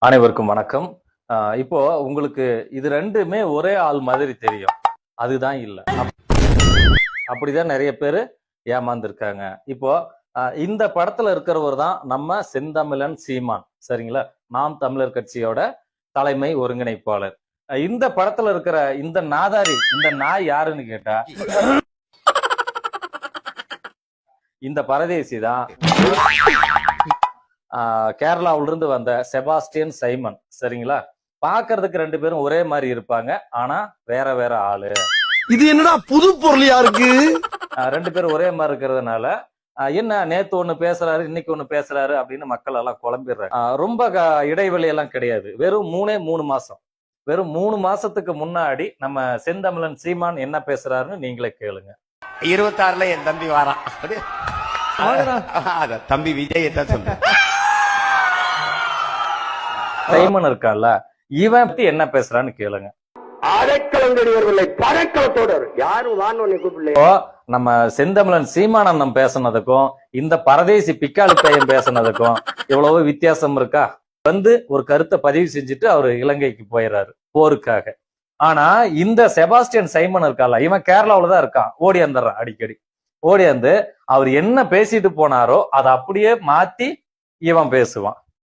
அனைவருக்கும் வணக்கம். இப்போ உங்களுக்கு இது ரெண்டுமே ஒரே ஆள் மாதிரி தெரியும். அதுதான் இல்ல. அப்படிதான் நிறைய பேரு ஏமாந்துருக்காங்க. இப்போ இந்த படத்துல இருக்கிறவர் தான் நம்ம செந்தமிழன் சீமான். சரிங்களா? நாம் தமிழர் கட்சியோட தலைமை ஒருங்கிணைப்பாளர். இந்த படத்துல இருக்கிற இந்த நாதாரி, இந்த நாய் யாருன்னு கேட்டா இந்த பரதேசி தான் கேரளாவில இருந்து வந்த செபாஸ்டியன் சைமன். சரிங்களா? பாக்குறதுக்கு ரெண்டு பேரும் ஒரே மாதிரி இருப்பாங்க, ஆனா வேற வேற ஆளு. இது என்னடா புது பொருளியா இருக்கு? ரெண்டு பேரும் ஒரே மாதிரி இருக்கிறதுனால என்ன நேத்து ஒண்ணு பேசுறாரு, இன்னைக்கு ஒண்ணு பேசுறாரு அப்படின்னு மக்கள் எல்லாம் குழம்பிடுறாங்க. ரொம்ப இடைவெளி எல்லாம் கிடையாது. வெறும் 3 மாசம். வெறும் 3 மாசத்துக்கு முன்னாடி நம்ம செந்தமிழன் சீமான் என்ன பேசுறாருன்னு நீங்களே கேளுங்க. 26ல என் தம்பி வாரான். தம்பி விஜய் தான் சொல்ற. சைமன் இருக்கான்ல, இவன் பத்தி என்ன பேசுறான்னு கேளுங்க. அடைக்கலம் தெரியவில்லை, படைக்கலத்தோடு யாரும் வான்னு கூப்பிடல. நம்ம செந்தமிழன் சீமானந்தம் பேசுனதுக்கும் இந்த பரதேசி பிக்காளி பையன் பேசுனதுக்கும் இவ்வளவு வித்தியாசம் இருக்கா? ஒரு கருத்தை பதிவு செஞ்சுட்டு அவரு இலங்கைக்கு போயிடுறாரு போருக்காக. ஆனா இந்த செபாஸ்டியன் சைமன் இருக்கால, இவன் கேரளாவில தான் இருக்கான். ஓடி வந்துடுறான், அடிக்கடி ஓடி வந்து அவர் என்ன பேசிட்டு போனாரோ அதை அப்படியே மாத்தி இவன் பேசுவான்.